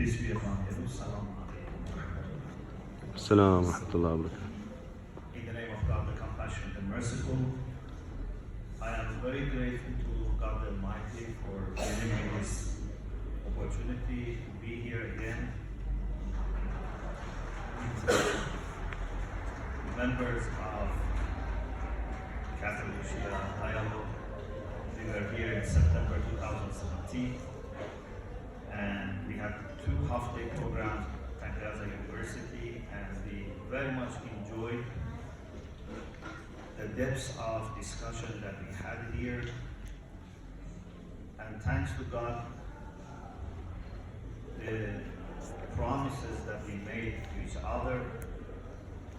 Peace be upon you. Assalamu alaikum. Assalamu alaikum. In the name of God, the compassionate and merciful, I am very grateful to God Almighty for giving me this opportunity to be here again. Members of Catholic Dialogue, we were here in September 2017, and we had 2 half-day programs at Tangaza University, and we very much enjoyed the depths of discussion that we had here. And thanks to God, the promises that we made to each other,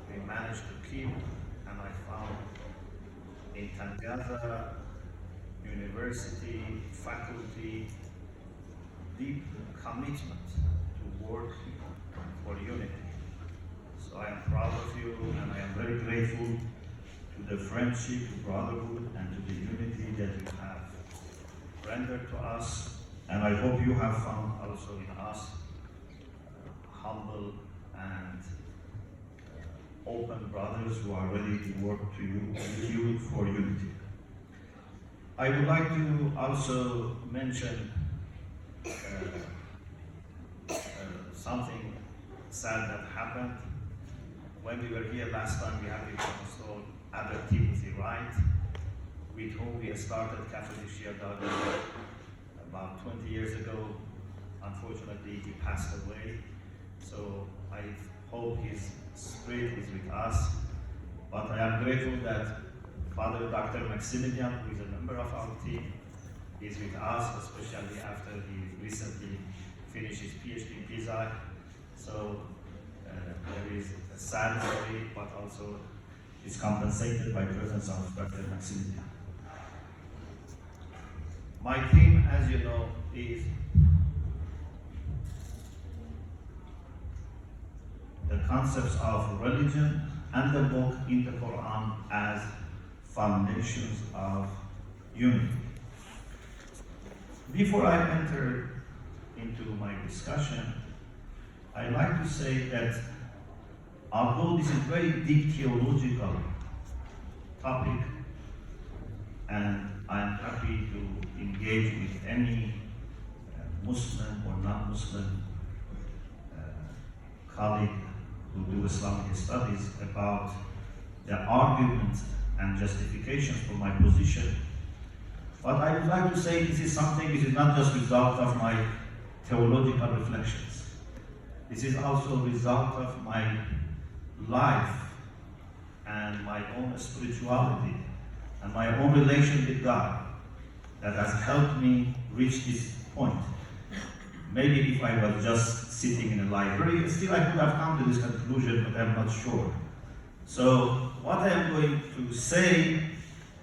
we managed to keep, and I found in Tangaza University faculty deep commitment to work for unity. So I am proud of you, and I am very grateful to the friendship, brotherhood, and to the unity that you have rendered to us. And I hope you have found also in us humble and open brothers who are ready to work with you for unity. I would like to also mention something sad that happened. When we were here last time, we had the Apostle Abbot Timothy Wright, with whom we started Catholic Shia Dialogue about 20 years ago. Unfortunately, he passed away. So I hope his spirit is with us. But I am grateful that Father Dr. Maximilian, who is a member of our team, is with us, especially after he recently finished his PhD in Pisa. So there is a sad story, but also is compensated by the presence of Dr. Maximilian. My theme, as you know, is the concepts of religion and the book in the Quran as foundations of unity. Before I enter into my discussion, I'd like to say that although this is a very deep theological topic, and I'm happy to engage with any Muslim or non-Muslim colleague who do Islamic studies about the arguments and justifications for my position. But I would like to say this is not just a result of my theological reflections. This is also a result of my life and my own spirituality and my own relation with God that has helped me reach this point. Maybe if I was just sitting in a library, still I could have come to this conclusion, but I'm not sure. So what I am going to say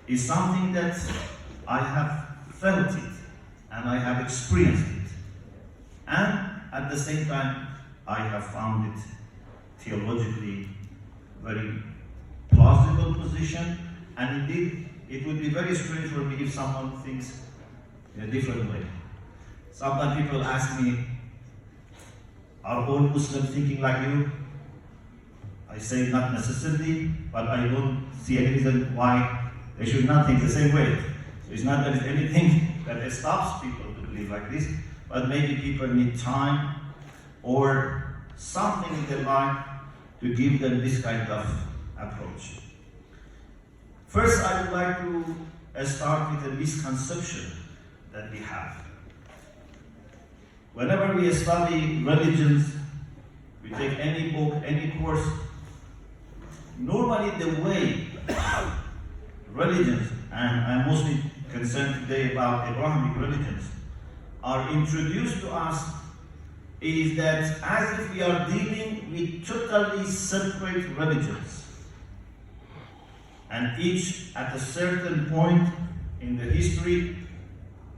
is something that I have felt it and I have experienced it. And at the same time, I have found it theologically very plausible position, and indeed it would be very strange for me if someone thinks in a different way. Sometimes people ask me, are all Muslims thinking like you? I say not necessarily, but I don't see any reason why they should not think the same way. So it's not that there's anything that stops people to believe like this, but maybe people need time or something in their life to give them this kind of approach. First, I would like to start with a misconception that we have. Whenever we study religions, we take any book, any course, normally the way religions, and I'm mostly concerned today about Abrahamic religions, are introduced to us is that as if we are dealing with totally separate religions, and each at a certain point in the history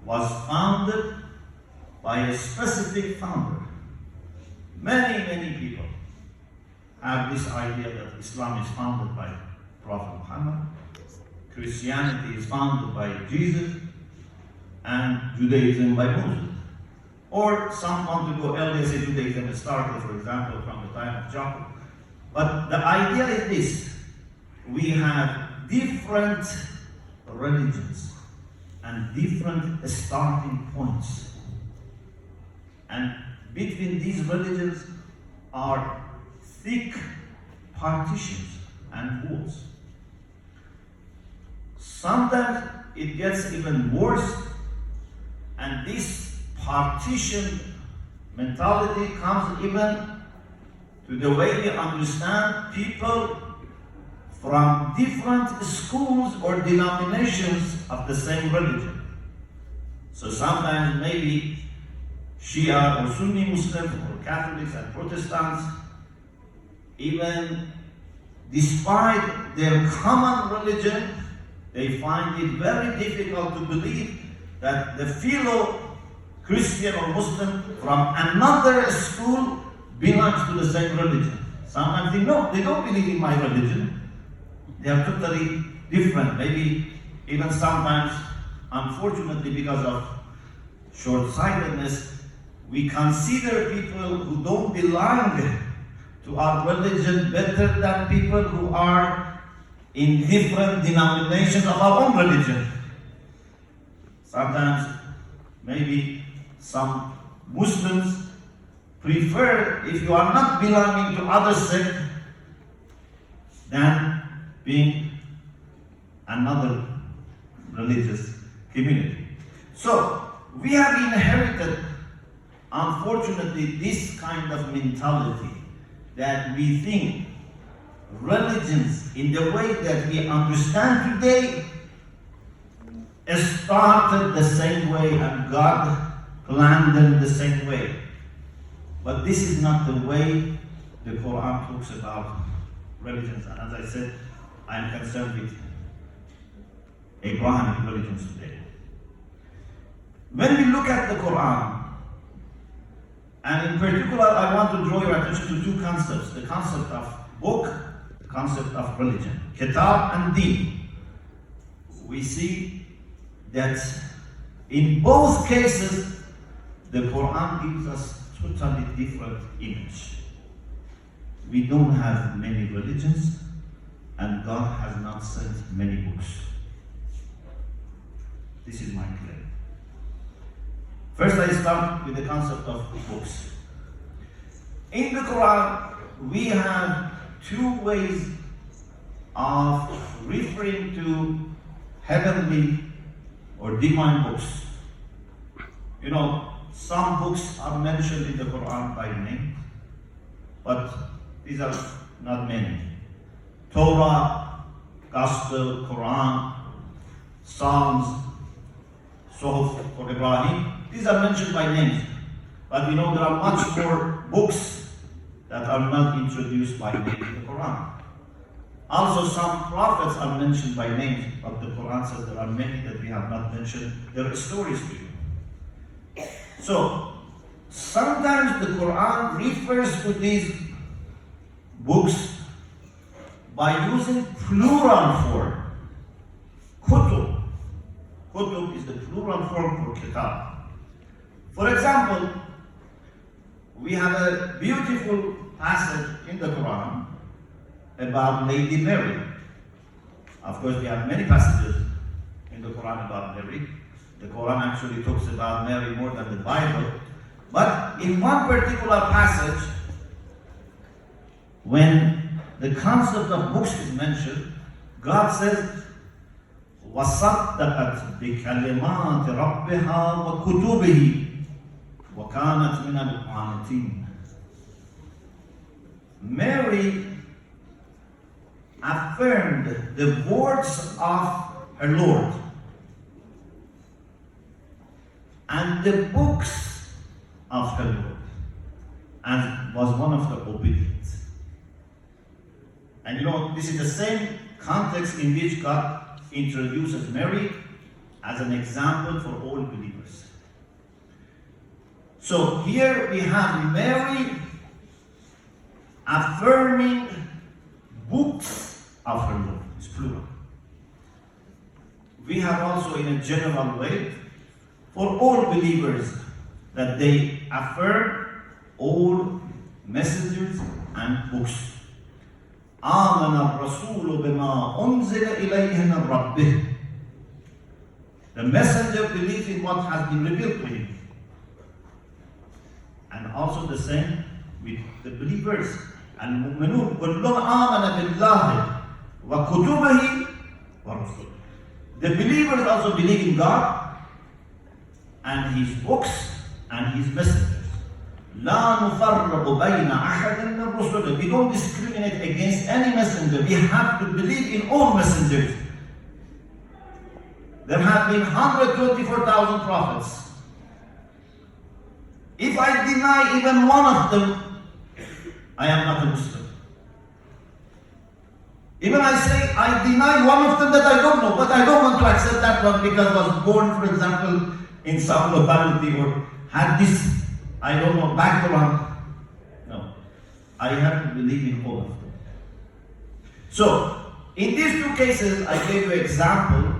was founded by a specific founder. Many people have this idea that Islam is founded by Prophet Muhammad, Christianity is founded by Jesus, and Judaism by Moses. Or some want to go earlier, say Judaism started, for example, from the time of Jacob. But the idea is this: we have different religions and different starting points. And between these religions are thick partitions and walls. Sometimes it gets even worse, and this partition mentality comes even to the way we understand people from different schools or denominations of the same religion. So sometimes maybe Shia or Sunni Muslims or Catholics and Protestants, even despite their common religion, they find it very difficult to believe that the fellow Christian or Muslim from another school belongs to the same religion. Sometimes they don't believe in my religion. They are totally different. Maybe even sometimes, unfortunately, because of short-sightedness, we consider people who don't belong to our religion better than people who are in different denominations of our own religion. Sometimes, maybe some Muslims prefer, if you are not belonging to other sect, than being another religious community. So, we have inherited, unfortunately, this kind of mentality that we think religions, in the way that we understand today, started the same way and God planned them the same way. But this is not the way the Quran talks about religions. And as I said, I am concerned with Abrahamic religions today. When we look at the Quran, and in particular I want to draw your attention to two concepts: the concept of book, the concept of religion, kitab and deen. We see that in both cases the Quran gives us totally different image. We don't have many religions, and God has not sent many books. This is my claim. First, I start with the concept of books. In the Quran, we have two ways of referring to heavenly or divine books. You know, some books are mentioned in the Quran by name, but these are not many. Torah, Gospel, Quran, Psalms, Suhuf for Ibrahim, these are mentioned by names. But we know there are much more books that are not introduced by name in the Quran. Also, some prophets are mentioned by name, but the Quran says there are many that we have not mentioned their stories to you. So, sometimes the Quran refers to these books by using plural form. Kutub. Kutub is the plural form for kitab. For example, we have a beautiful passage in the Quran about Lady Mary. Of course, we have many passages in the Quran about Mary. The Quran actually talks about Mary more than the Bible. But in one particular passage, when the concept of books is mentioned, God says, وَصَدَّقَتْ بِكَلِمَاتِ رَبِّهَا وَكُتُبِهِ وَكَانَتْ مِنَ الْقَانِتِينَ. Mary affirmed the words of her Lord and the books of her Lord, and was one of the obedient. And you know, this is the same context in which God introduces Mary as an example for all believers. So here we have Mary affirming books of her Lord. It's plural. We have also, in a general way, for all believers, that they affirm all messengers and books. آمن الرسول بما أنزل إليه من ربه. The messenger believes in what has been revealed to him. And also the same with the believers. المؤمنون كلهم آمن بالله وكتبه ورسله. The believers also believe in God and His books and His messengers. لا نفرق بين أحد من رسله. We don't discriminate against any messenger. We have to believe in all messengers. There have been 124,000 prophets. If I deny even one of them, I am not a Muslim. Even I say I deny one of them that I don't know, but I don't want to accept that one because I was born, for example, in some locality or had this, I don't know, background. No. I have to believe in all of them. So, in these two cases, I gave you an example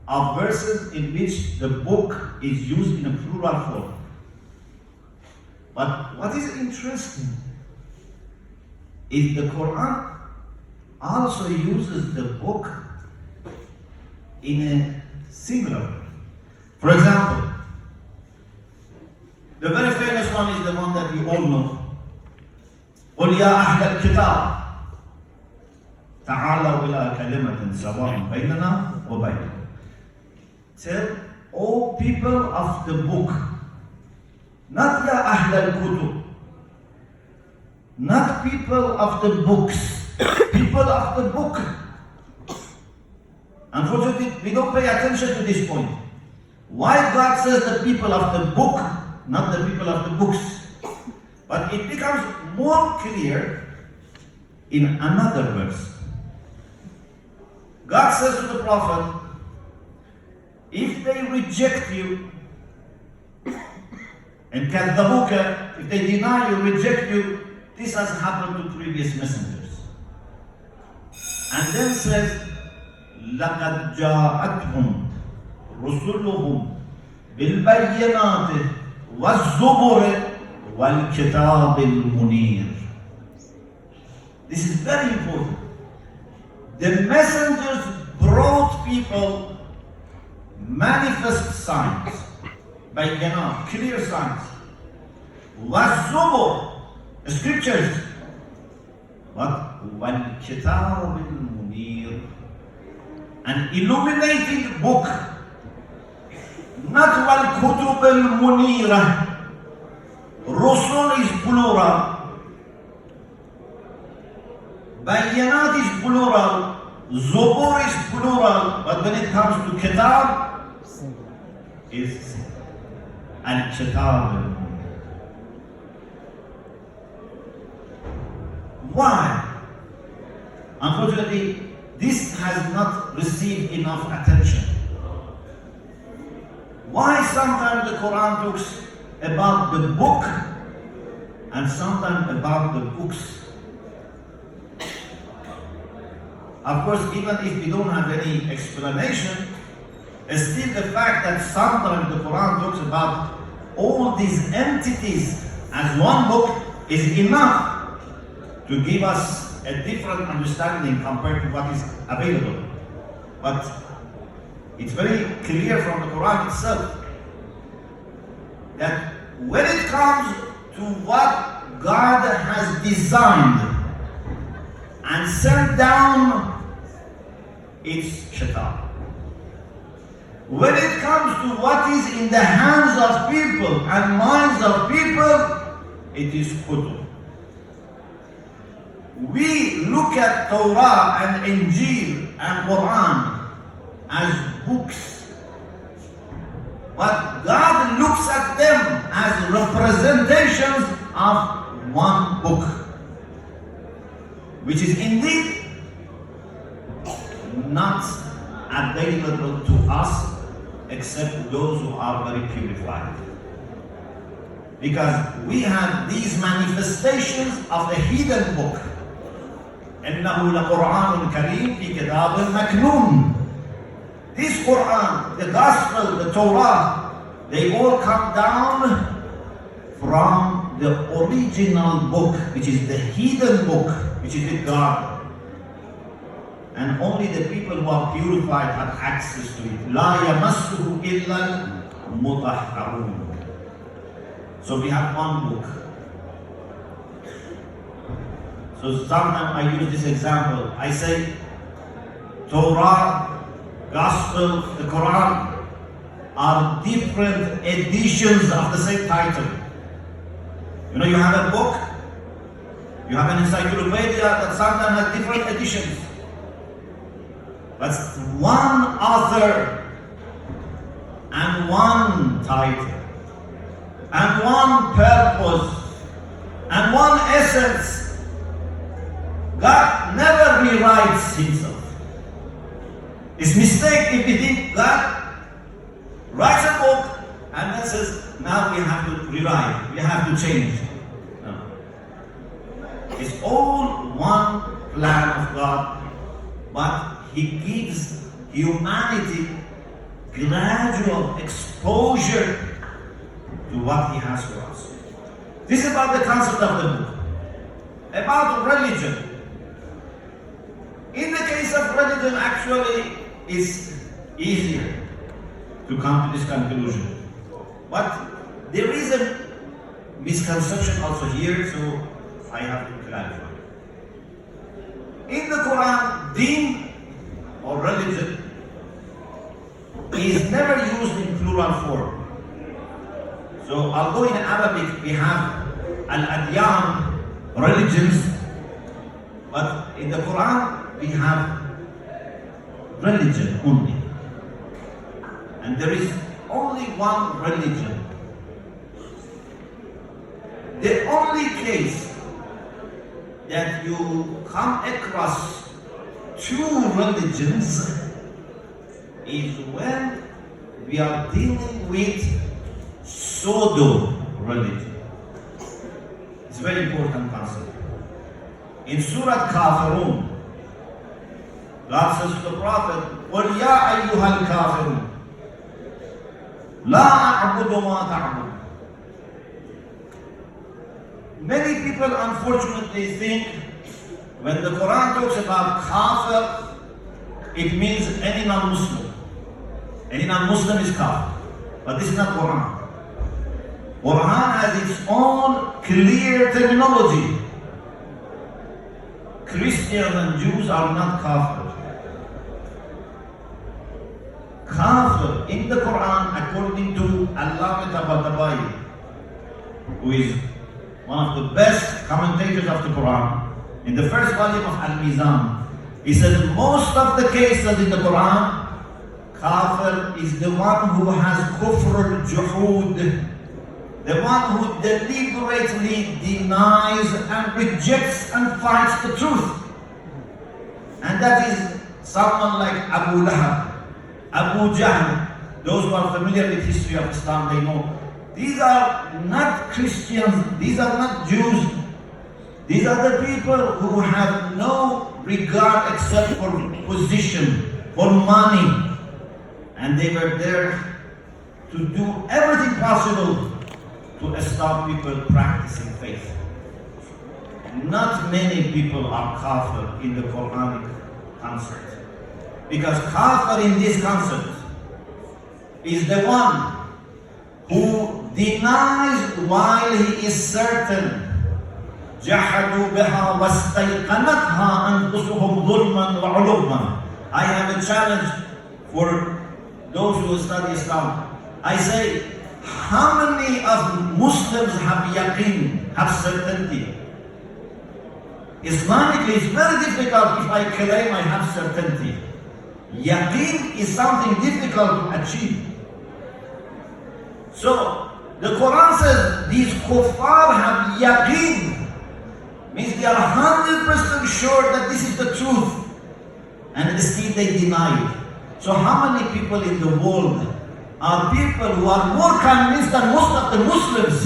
of verses in which the book is used in a plural form. But what is interesting is the Quran also uses the book in a singular way. For example, the very famous one is the one that we all know. قُلْ يَا أَهْلَ الْكِتَابِ تَعَالَوْا إِلَىٰ كَلِمَةٍ سَوَاءٍ بَيْنَنَا وَبَيْنَكُمْ. Tell all people of the book, not يَا أَهْلَ الْكُتُبِ, not people of the books, people of the book. Unfortunately, we don't pay attention to this point. Why God says the people of the book, not the people of the books? But it becomes more clear in another verse. God says to the Prophet, if they reject you, and كذبوك, if they deny you, reject you, this has happened to previous messengers. And then says, لَقَدْ جَاءَتْهُمْ رُسُلُهُمْ بِالْبَيِّنَاتِ وَالزُّبُرِ وَالْكِتَابِ الْمُنِيرِ. This is very important. The messengers brought people manifest signs, bayyinat, clear signs. وَالزُّبُرِ, scriptures. But وَالْكِتَابِ الْمُنِيرِ, an illuminating book. Not وَالْكُتُبِ الْمُنِيرَةِ. Rusul is plural. Bayyinat is plural. Zubur is plural. But when it comes to kitab, is al-kitab. Why? Unfortunately, this has not received enough attention. Why sometimes the Quran talks about the book and sometimes about the books? Of course, even if we don't have any explanation, still the fact that sometimes the Quran talks about all these entities as one book is enough to give us a different understanding compared to what is available. But it's very clear from the Quran itself that when it comes to what God has designed and sent down, it's kitab. When it comes to what is in the hands of people and minds of people, it is kutub. We look at Torah and Injil and Quran as books, but God looks at them as representations of one book, which is indeed not available to us except those who are very purified. Because we have these manifestations of the hidden book. إِنَّهُ لَقُرْآنٌ كَرِيمٌ فِي كِتَابٍ مَكْنُونٍ. This Quran, the Gospel, the Torah, They all come down from the original book, which is the hidden book, which is with God. And only the people who are purified have access to it. لا يمسه إلا المطهرون. So we have one book. So sometimes I use this example. I say Torah, Gospel, the Quran are different editions of the same title. You know, you have a book, you have an encyclopedia that sometimes has different editions. But one author and one title and one purpose and one essence. God never rewrites himself. It's a mistake if we think God writes a book and then says, now we have to rewrite, we have to change. No. It's all one plan of God, but He gives humanity gradual exposure to what He has for us. This is about the concept of the book. About religion. In the case of religion, actually, it's easier to come to this conclusion. But there is a misconception also here, so I have to clarify. In the Quran, deen or religion is never used in plural form. So although in Arabic we have al-adyan, religions, but in the Quran we have religion only. And there is only one religion. The only case that you come across two religions is when we are dealing with pseudo-religion. It's a very important concept. In Surah Kafirun, God says to the Prophet, قُلْ يَا أَيُّهَا الْكَافِرُونَ لَا أَعْبُدُ مَا تَعْبُدُ. Many people unfortunately think when the Quran talks about kafir, it means any non-Muslim. Any non-Muslim is kafir. But this is not Quran. Quran has its own clear terminology. Christians and Jews are not kafir. Kafir in the Quran, according to Allama Tabatabai, who is one of the best commentators of the Quran, in the first volume of Al-Mizan, he says most of the cases in the Quran, kafir is the one who has kufr juhud, the one who deliberately denies and rejects and fights the truth. And that is someone like Abu Lahab, Abu Jahl. Those who are familiar with history of Islam, they know. These are not Christians, these are not Jews. These are the people who have no regard except for position, for money. And they were there to do everything possible to stop people practicing faith. Not many people are kafir in the Quranic concept. Because kafir in this concept is the one who denies while he is certain. جَحَدُوا بِهَا وَاسْتَيْقَنَتْهَا أَنفُسُهُمْ ظُلْمًا وَعُلُوًّا. I have a challenge for those who study Islam. I say, how many of Muslims have yaqeen, have certainty? Islamically, it's very difficult if I claim I have certainty. Yaqeen is something difficult to achieve. So, the Quran says these kuffar have yaqeen, means they are 100% sure that this is the truth, and still they deny it. So how many people in the world are people who are more convinced than most of the Muslims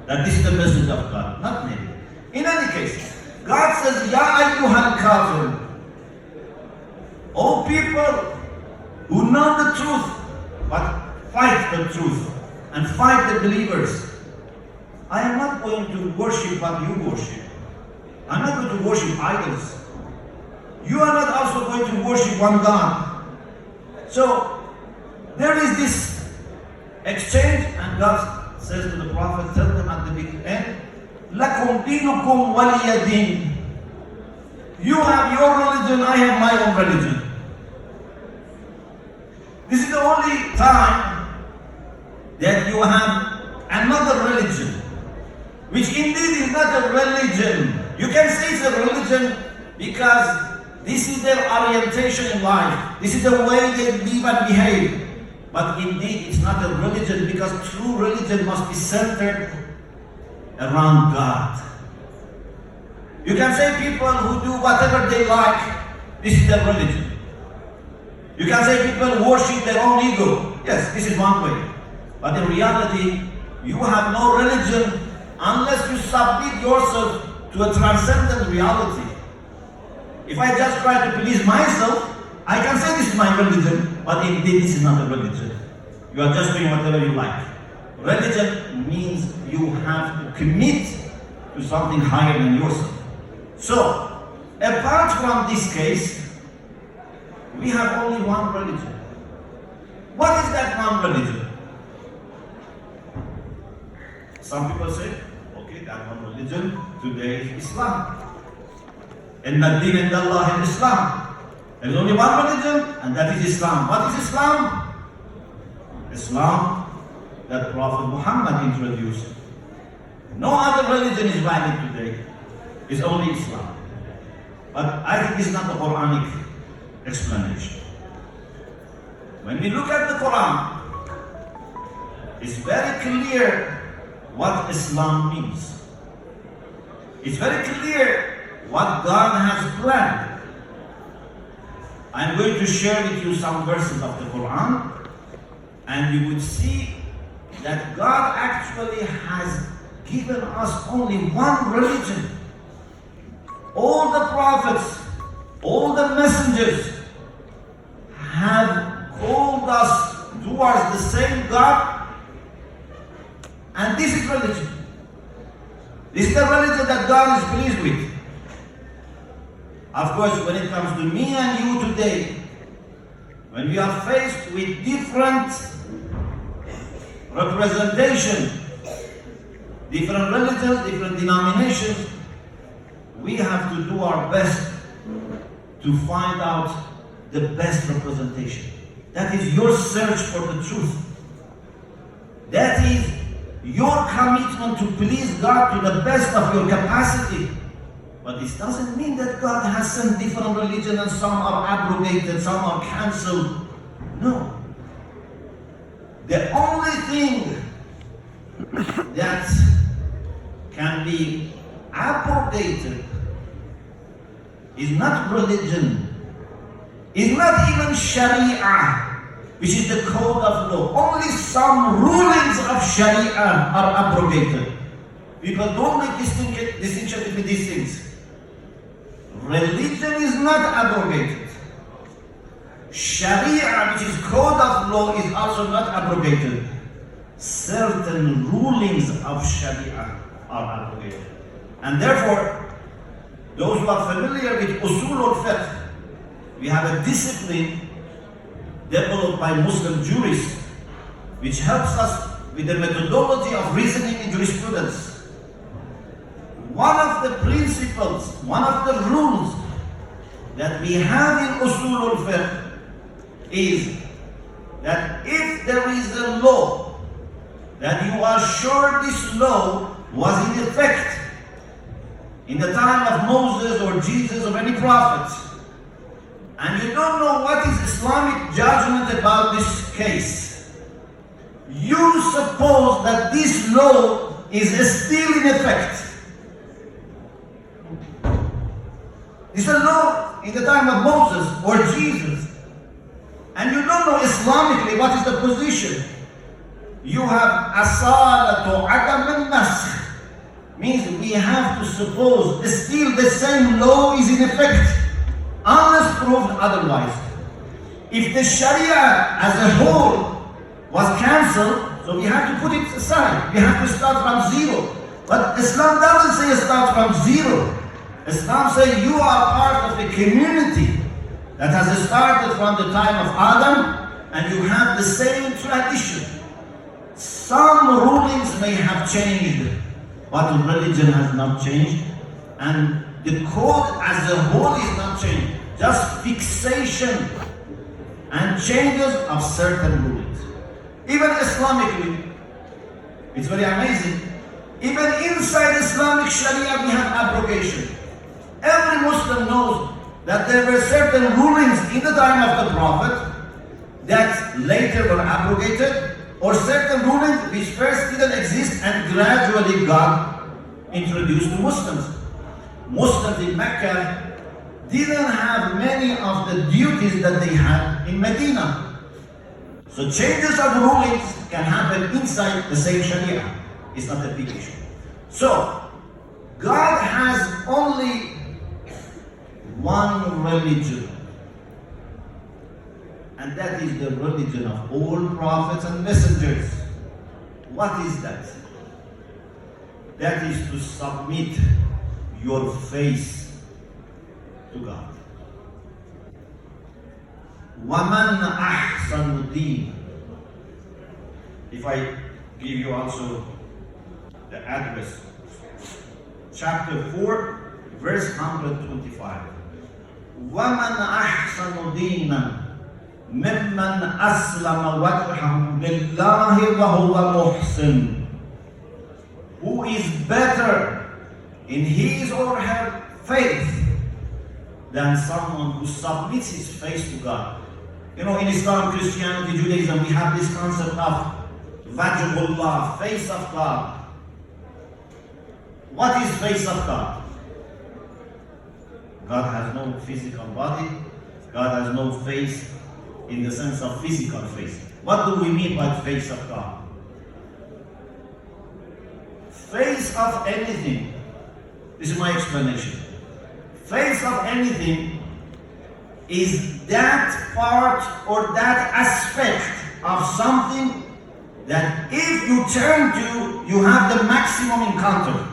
that this is the message of God? Not many. In any case, God says, Ya ayyuhal kafir, O people who know the truth, but fight the truth and fight the believers. I am not going to worship what you worship. I'm not going to worship idols. You are not also going to worship one God. So there is this exchange, and God says to the Prophet, tell them at the big end, لَكُمْ دِينُكُمْ وَلِيَ دِينِ. You have your religion, I have my own religion. This is the only time that you have another religion, which indeed is not a religion. You can say it's a religion because this is their orientation in life. This is the way they live and behave. But indeed, it's not a religion, because true religion must be centered around God. You can say people who do whatever they like, this is their religion. You can say people worship their own ego. Yes, this is one way. But in reality, you have no religion unless you submit yourself to a transcendent reality. If I just try to please myself, I can say this is my religion, but indeed this is not a religion. You are just doing whatever you like. Religion means you have to commit to something higher than yourself. So, apart from this case, we have only one religion. What is that one religion? Some people say, okay, that one religion today is Islam. إِنَّ الدِّينَ عِنْدَ اللَّهِ الْإِسْلَامِ. There is only one religion, and that is Islam. What is Islam? Islam that Prophet Muhammad introduced. No other religion is valid today. It's only Islam. But I think it's not the Quranic explanation. When we look at the Quran, it's very clear what Islam means. It's very clear what God has planned. I'm going to share with you some verses of the Quran, and you would see that God actually has given us only one religion. All the prophets, all the messengers have called us towards the same God, and this is religion. This is the religion that God is pleased with. Of course, when it comes to me and you today, when we are faced with different representation, different religions, different denominations, we have to do our best to find out the best representation. That is your search for the truth. That is your commitment to please God to the best of your capacity. But this doesn't mean that God has some different religion and some are abrogated, some are cancelled. No. The only thing that can be abrogated is not religion, is not even Sharia, which is the code of law. Only some rulings of Sharia are abrogated. People don't make distinction between these things. Religion is not abrogated. Sharia, which is code of law, is also not abrogated. Certain rulings of Sharia are abrogated. And therefore, those who are familiar with usul al-fiqh, we have a discipline developed by Muslim jurists which helps us with the methodology of reasoning in jurisprudence. One of the principles, one of the rules that we have in usul al-fiqh is that if there is a law that you are sure this law was in effect in the time of Moses or Jesus or any prophet, and you don't know what is Islamic judgment about this case, you suppose that this law is still in effect. It's a law in the time of Moses or Jesus, and you don't know Islamically what is the position. You have asalatu adam al-nasakh, means we have to suppose still the same law is in effect, unless proved otherwise. If the Sharia as a whole was cancelled, so we have to put it aside. We have to start from zero. But Islam doesn't say start from zero. Islam says you are part of a community that has started from the time of Adam, and you have the same tradition. Some rulings may have changed, but religion has not changed, and the code as a whole is not changed. Just fixation and changes of certain rulings. Even Islamically, it's very amazing. Even inside Islamic Sharia, we have abrogation. Every Muslim knows that there were certain rulings in the time of the Prophet that later were abrogated, or certain rulings which first didn't exist and gradually got introduced to Muslims. Muslims in Mecca didn't have many of the duties that they had in Medina. So changes of rulings can happen inside the same Sharia. It's not a big issue. So, God has only one religion. And that is the religion of all prophets and messengers. What is that? That is to submit your face to God. وَمَنْ أَحْسَنُ دِينًا. If I give you also the address, chapter 4, verse 125. وَمَنْ أَحْسَنُ دِينًا مِمَّنْ أَسْلَمَ وَجْهَهُ لِلَّهِ وَهُوَ مُحْسِنٌ. Who is better in his or her faith than someone who submits his face to God? You know, in Islam, Christianity, Judaism, we have this concept of Wajhullah, face of God. What is face of God? God has no physical body. God has no face in the sense of physical face. What do we mean by face of God? Face of anything. This is my explanation. Face of anything is that part or that aspect of something that if you turn to, you have the maximum encounter.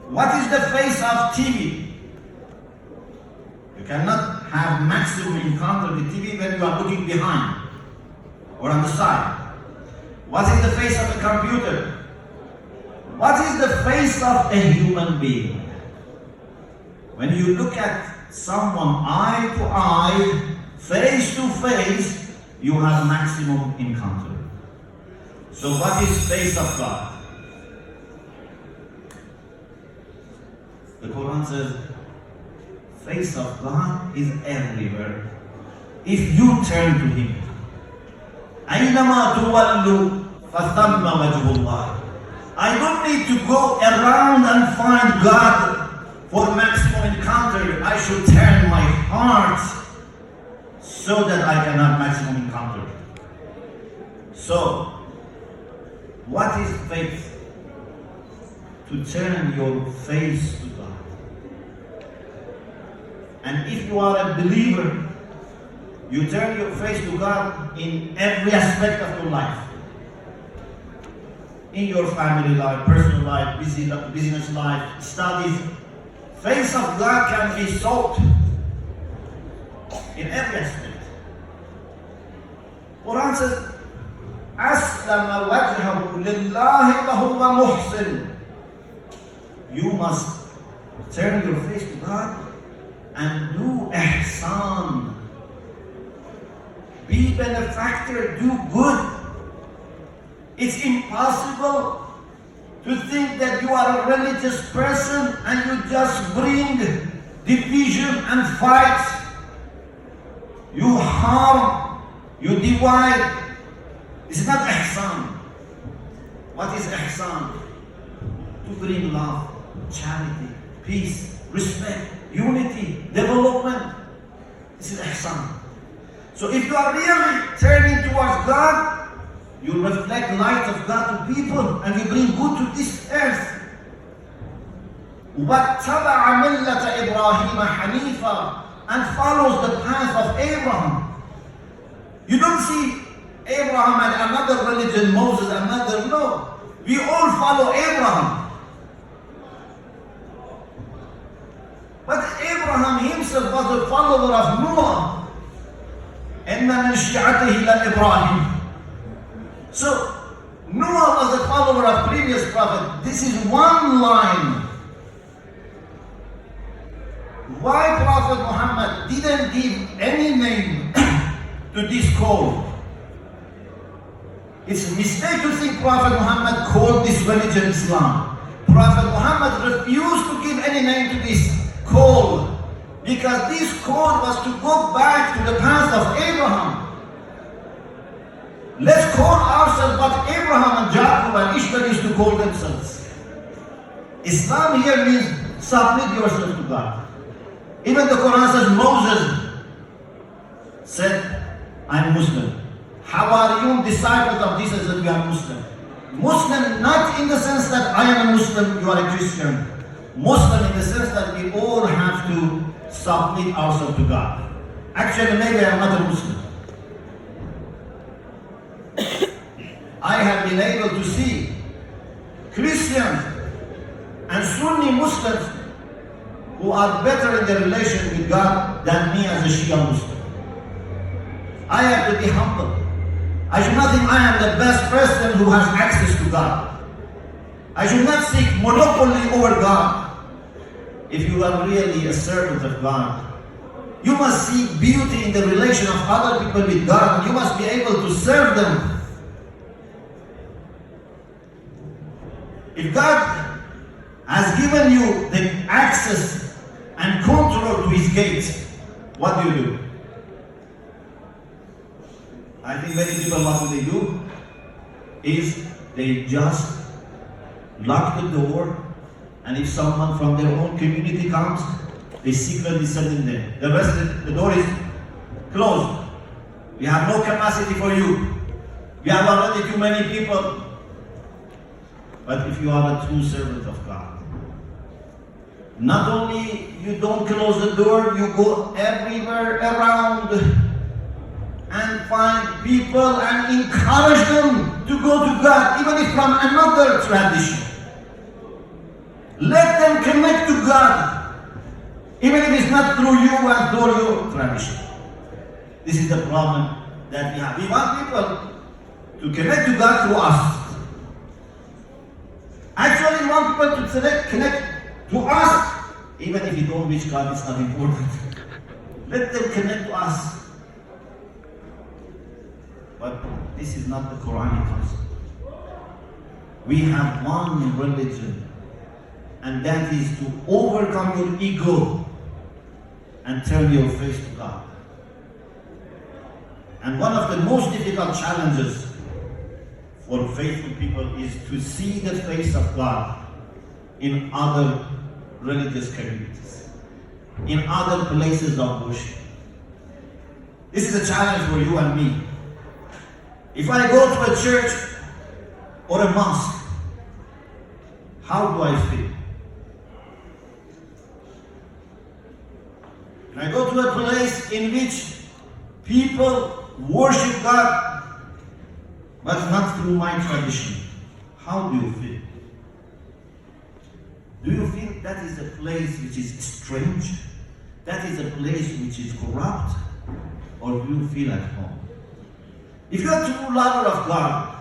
What is the face of TV? You cannot have maximum encounter with TV when you are looking behind or on the side. What is the face of a computer? What is the face of a human being? When you look at someone eye to eye, face to face, you have maximum encounter. So what is face of God? The Quran says, face of God is everywhere. If you turn to Him, أَيْنَمَا تُوَلُّوا فَثَمَّ وَجْهُ اللَّهِ. I don't need to go around and find God for maximum encounter. I should turn my heart so that I can have maximum encounter. So, what is faith? To turn your face to God. And if you are a believer, you turn your face to God in every aspect of your life. In your family life, personal life, business life, studies. Face of God can be sought in every aspect. Quran says, أَسْلَمَ وَجْهَهُ لِلَّهِ وَهُوَ مُحْسِنٌ. You must turn your face to God and do ihsan. Be benefactor, do good. It's impossible to think that you are a religious person and you just bring division and fight. You harm, you divide. It's not ihsan. What is ihsan? To bring love, charity, peace, respect, unity, development. This is ihsan. So if you are really turning towards God, you reflect light of God to people and you bring good to this earth. وَاتَّبَعَ مِلَّةَ إِبْرَاهِيمَ حَنِيفًا, and follows the path of Abraham. You don't see Abraham and another religion, Moses another. No. We all follow Abraham. But Abraham himself was a follower of Noah. إِنَّ مِنْ شِيعَتِهِ لَإِبْرَاهِيمَ. So, Noah was a follower of previous prophet. This is one line. Why Prophet Muhammad didn't give any name to this call? It's a mistake to think Prophet Muhammad called this religion Islam. Prophet Muhammad refused to give any name to this call because this call was to go back to the path of Abraham. Let's call ourselves what Abraham and Jacob and Ishmael used to call themselves. Islam here means submit yourself to God. Even the Quran says Moses said, I'm Muslim. Hawariyun, disciples of Jesus, said we are Muslim. Muslim not in the sense that I am a Muslim, you are a Christian. Muslim in the sense that we all have to submit ourselves to God. Actually, maybe I am not a Muslim. I have been able to see Christians and Sunni Muslims who are better in their relation with God than me as a Shia Muslim. I have to be humble. I should not think I am the best person who has access to God. I should not seek monopoly over God. If you are really a servant of God, you must see beauty in the relation of other people with God, and you must be able to serve them. If God has given you the access and control to His gates, what do you do? I think many people, what do they do? Is they just lock the door, and if someone from their own community comes, they secretly send in there. The rest of the door is closed. We have no capacity for you. We have already too many people. But if you are a true servant of God, not only you don't close the door, you go everywhere around and find people and encourage them to go to God, even if from another tradition. Let them connect to God, even if it's not through you and through your tradition. This is the problem that we have. We want people to connect to God through us. Actually, we want people to connect to us, even if you don't reach God, it's not important. Let them connect to us. But this is not the Quranic concept. We have one religion, and that is to overcome your ego and turn your face to God. And one of the most difficult challenges for faithful people is to see the face of God in other religious communities, in other places of worship. This is a challenge for you and me. If I go to a church or a mosque, how do I feel? When I go to a place in which people worship God, but not through my tradition, how do you feel? Do you feel that is a place which is strange? That is a place which is corrupt? Or do you feel at home? If you are a true lover of God,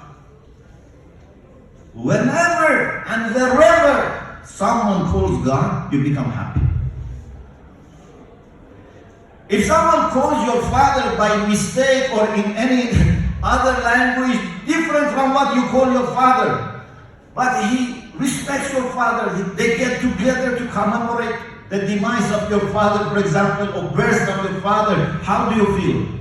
whenever and wherever someone calls God, you become happy. If someone calls your father by mistake or in any other language different from what you call your father, but he respects your father, they get together to commemorate the demise of your father, for example, or birth of your father, how do you feel?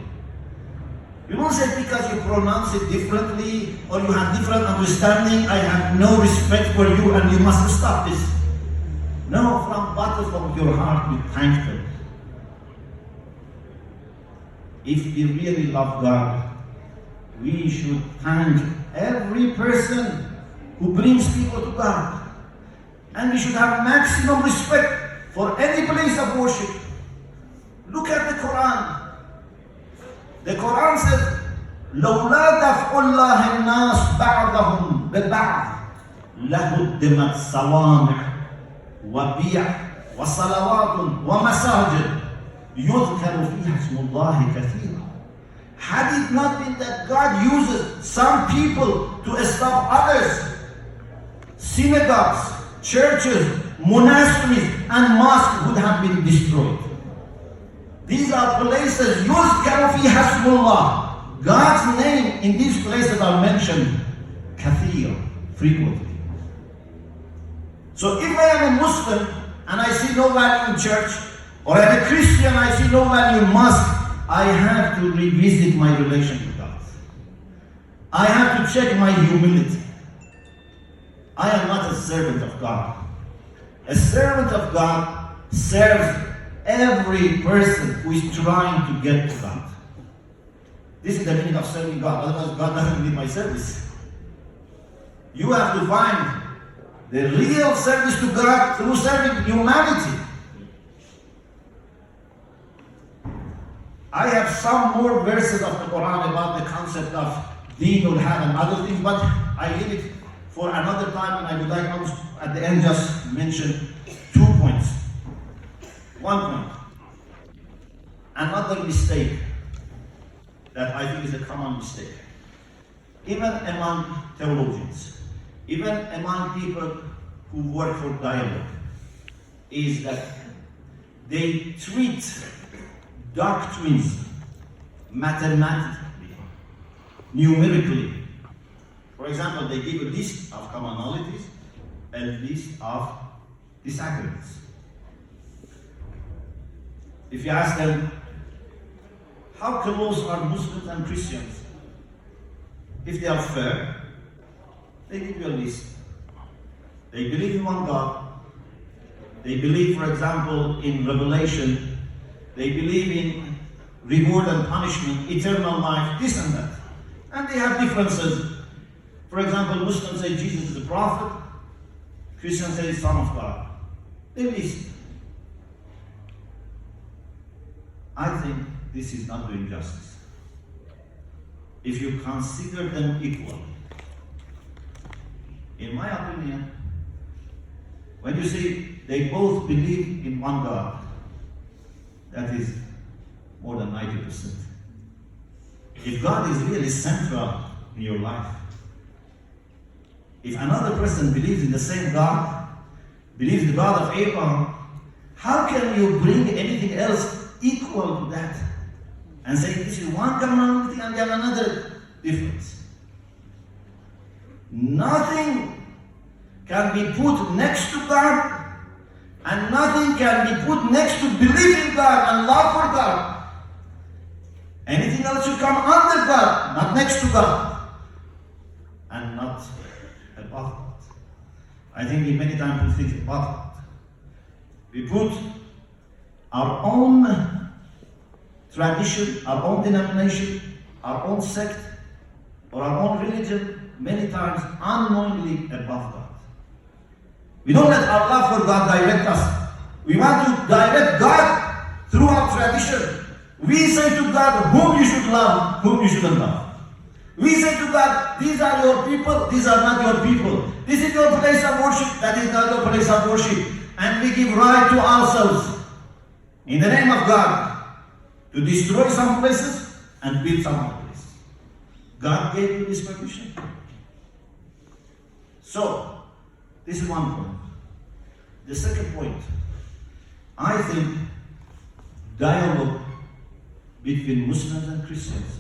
You don't say because you pronounce it differently or you have different understanding, I have no respect for you and you must stop this. No, from bottom of your heart you thank them. If we really love God, we should thank every person who brings people to God. And we should have maximum respect for any place of worship. Look at the Quran. The Quran says, لولا دفع الله الناس بعضهم ببعض لهدمت صوامع وبيع وصلوات ومساجد يذكر فيها اسم الله كثيرا. Had it not been that God uses some people to stop others, synagogues, churches, monasteries, and mosques would have been destroyed. These are places يذكر فيها اسم الله. God's name in these places are mentioned kathir, frequently. So if I am a Muslim and I see no value in church, or I'm a Christian and I see no value in mosque, I have to revisit my relation with God. I have to check my humility. I am not a servant of God. A servant of God serves every person who is trying to get to God. This is the meaning of serving God. Otherwise, God doesn't need my service. You have to find the real service to God through serving humanity. I have some more verses of the Quran about the concept of Deenul Hal and other things, but I leave it for another time, and I would like almost at the end just mention 2 points. 1 point. Another mistake that I think is a common mistake, even among theologians, even among people who work for dialogue, is that they treat doctrines mathematically, numerically. For example, they give a list of commonalities, a list of disagreements. If you ask them, how close are Muslims and Christians? If they are fair, they give you a list. They believe in one God. They believe, for example, in revelation. They believe in reward and punishment, eternal life, this and that. And they have differences. For example, Muslims say Jesus is a prophet. Christians say Son of God. They list. I think this is not doing justice. If you consider them equal, in my opinion, when you say they both believe in one God, that is more than 90%. If God is really central in your life, if another person believes in the same God, believes the God of Abraham, how can you bring anything else equal to that and say this is one commonality and then another difference? Nothing can be put next to God, and nothing can be put next to belief in God and love for God. Anything else should come under God, not next to God, and not above God. I think we many times we think above God. We put our own tradition, our own denomination, our own sect, or our own religion many times unknowingly above God. We don't let our love for God direct us. We want to direct God through our tradition. We say to God whom you should love, whom you shouldn't love. We say to God, these are your people, these are not your people. This is your place of worship, that is not your place of worship. And we give right to ourselves, in the name of God, to destroy some places and build some other places. God gave you this permission. So, this is one point. The second point, I think dialogue between Muslims and Christians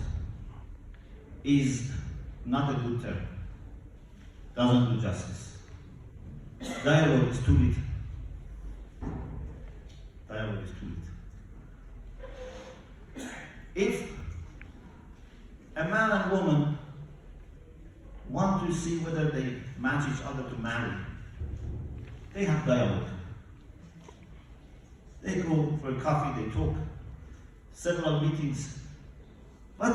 is not a good term. Doesn't do justice. Dialogue is too little. Dialogue is too little. If a man and woman want to see whether they match each other to marry, they have dialogue. They go for a coffee, they talk, several meetings. But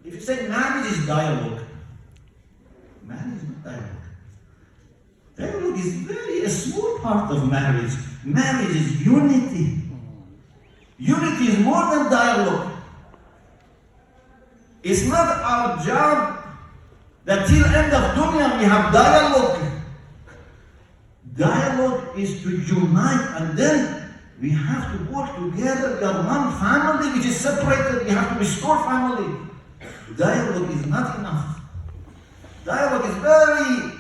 if you say marriage is dialogue, marriage is not dialogue. Dialogue is very a small part of marriage. Marriage is unity. Unity is more than dialogue. It's not our job that till end of dunya we have dialogue. Dialogue is to unite, and then we have to work together. We are one family which is separated. We have to restore family. Dialogue is not enough. Dialogue is very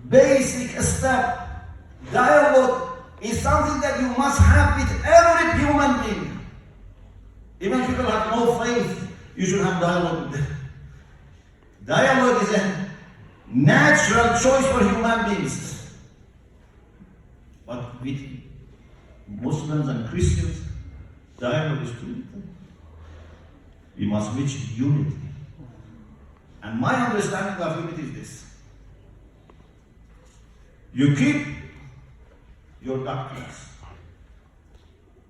basic step. Dialogue is something that you must have with every human being. Even people have no faith, you should have dialogue with them. Dialogue is a natural choice for human beings. But with Muslims and Christians, dialogue is too little. We must reach unity. And my understanding of unity is this. You keep your doctrines.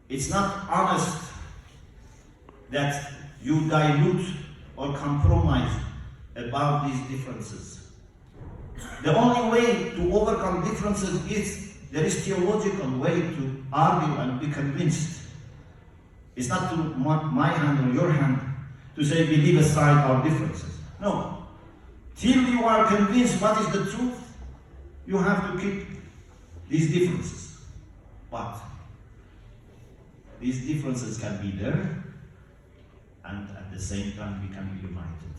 It's not honest that you dilute or compromise about these differences. The only way to overcome differences is there is theological way to argue and be convinced. It's not to my hand or your hand to say we leave aside our differences. No. Till you are convinced what is the truth, you have to keep these differences. But these differences can be there, and at the same time we can be united.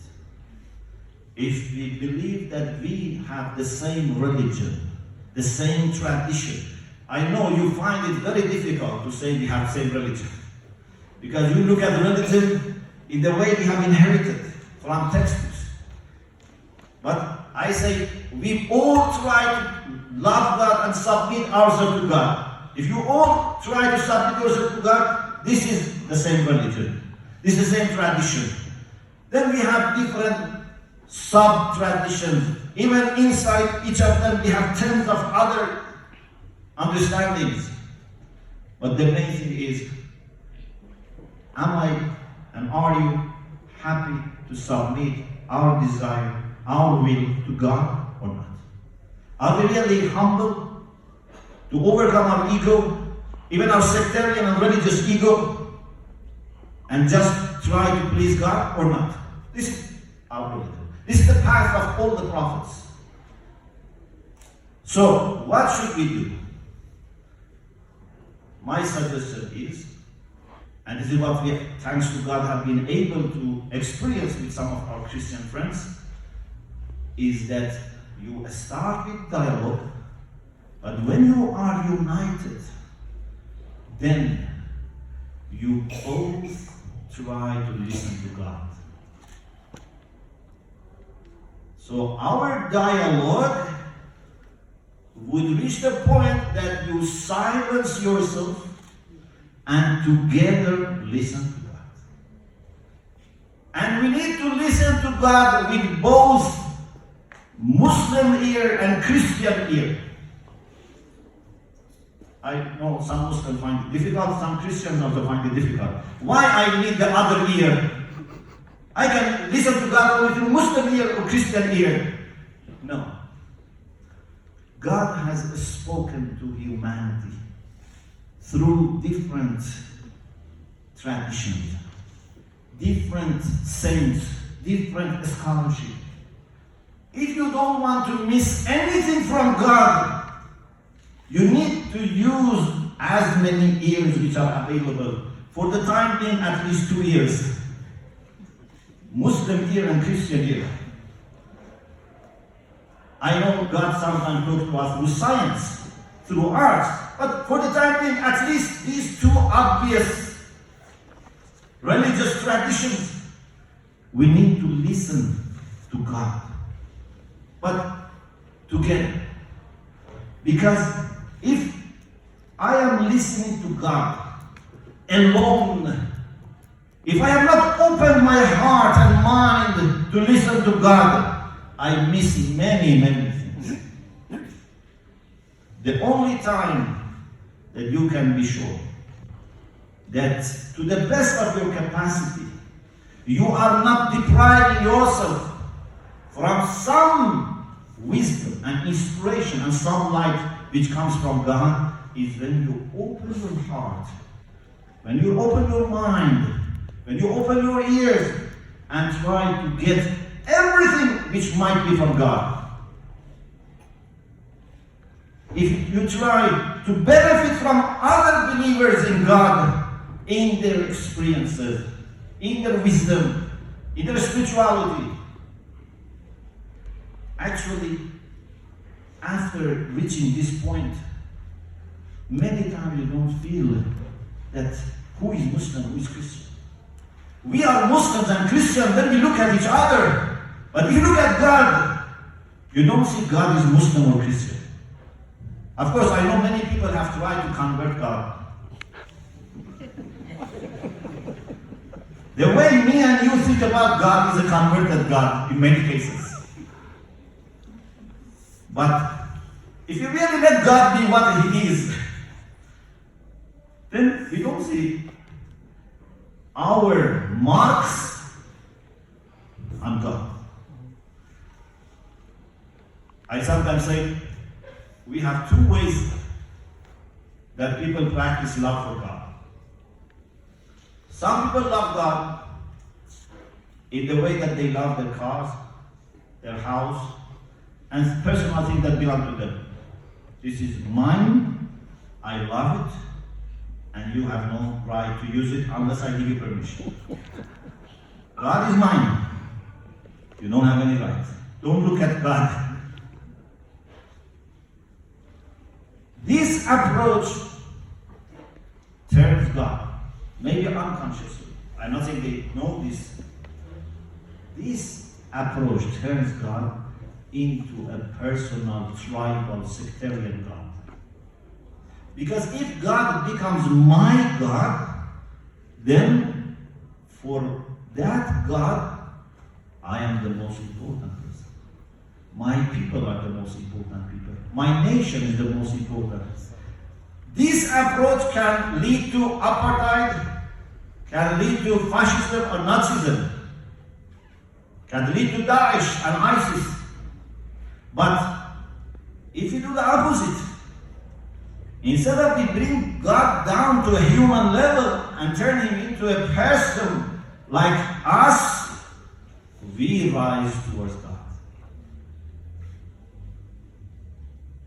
If we believe that we have the same religion, the same tradition, I know you find it very difficult to say we have the same religion. Because you look at religion in the way we have inherited from textbooks. But I say we all try to love God and submit ourselves to God. If you all try to submit yourself to God, this is the same religion. This is the same tradition. Then we have different sub-traditions. Even inside each of them we have tens of other understandings. But the main thing is, am I and are you happy to submit our desire, our will to God or not? Are we really humble to overcome our ego, even our sectarian and religious ego, and just try to please God or not? This is our religion. This is the path of all the prophets. So, what should we do? My suggestion is, and this is what we, thanks to God, have been able to experience with some of our Christian friends, is that you start with dialogue, but when you are united, then you both try to listen to God. So our dialogue would reach the point that you silence yourself and together listen to God. And we need to listen to God with both Muslim ear and Christian ear. I know some Muslims find it difficult, some Christians also find it difficult. Why I need the other ear? I can listen to God only through Muslim ear or Christian ear. No. God has spoken to humanity through different traditions, different saints, different scholarship. If you don't want to miss anything from God, you need to use as many ears which are available. For the time being, at least 2 years. Muslim ear and Christian ear. I know God sometimes talks to us through science, through arts, but for the time being, at least these two obvious religious traditions, we need to listen to God. But together. Because if I am listening to God alone, if I have not opened my heart and mind to listen to God, I'm missing many, many things. The only time that you can be sure that to the best of your capacity, you are not depriving yourself from some wisdom and inspiration and some light which comes from God, is when you open your heart, when you open your mind, when you open your ears, and try to get everything which might be from God. If you try to benefit from other believers in God, in their experiences, in their wisdom, in their spirituality, actually, after reaching this point, many times you don't feel that who is Muslim, who is Christian. We are Muslims and Christians, then we look at each other. But if you look at God, you don't see God is Muslim or Christian. Of course, I know many people have tried to convert God. The way me and you think about God is a converted God in many cases. But if you really let God be what He is, then we don't see our marks on God. I sometimes say we have two ways that people practice love for God. Some people love God in the way that they love their cars, their house, and personal things that belong to them. This is mine, I love it, and you have no right to use it unless I give you permission. God is mine. You don't have any right. Don't look at God. This approach turns God, maybe unconsciously. I'm not saying they know this. This approach turns God into a personal, tribal, sectarian God. Because if God becomes my God, then for that God, I am the most important person. My people are the most important people. My nation is the most important. This approach can lead to apartheid, can lead to fascism or Nazism, can lead to Daesh and ISIS. But if you do the opposite, instead of we bring God down to a human level and turn Him into a person like us, we rise towards God.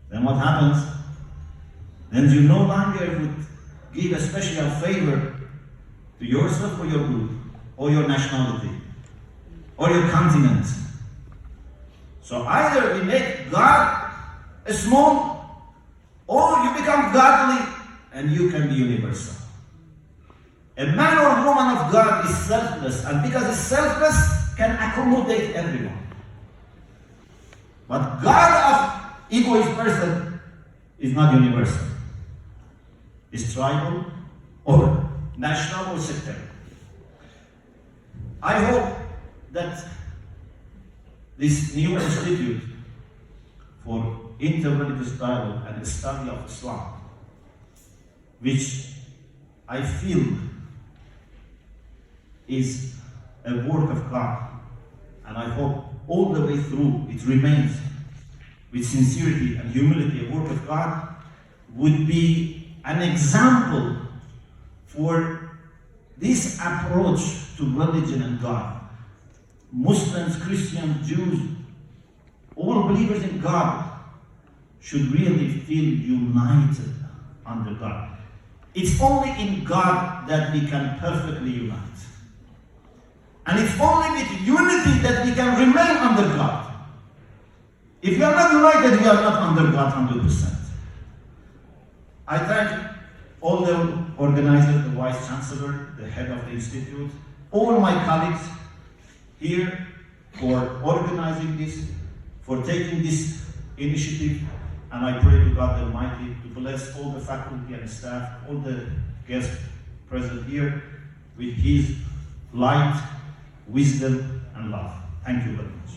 Then what happens? Then you no longer would give a special favor to yourself or your group, or your nationality, or your continent. So either we make God a small, or you become godly and you can be universal. A man or woman of God is selfless, and because he's selfless, can accommodate everyone. But God of egoist person is not universal. It's tribal or national or sectarian. I hope that this new institute for interreligious dialogue and the study of Islam, which I feel is a work of God, and I hope all the way through it remains with sincerity and humility a work of God, would be an example for this approach to religion and God. Muslims, Christians, Jews, all believers in God should really feel united under God. It's only in God that we can perfectly unite. And it's only with unity that we can remain under God. If we are not united, we are not under God 100%. I thank all the organizers, the Vice Chancellor, the head of the Institute, all my colleagues here for organizing this, for taking this initiative, and I pray to God Almighty to bless all the faculty and staff, all the guests present here with His light, wisdom, and love. Thank you very much.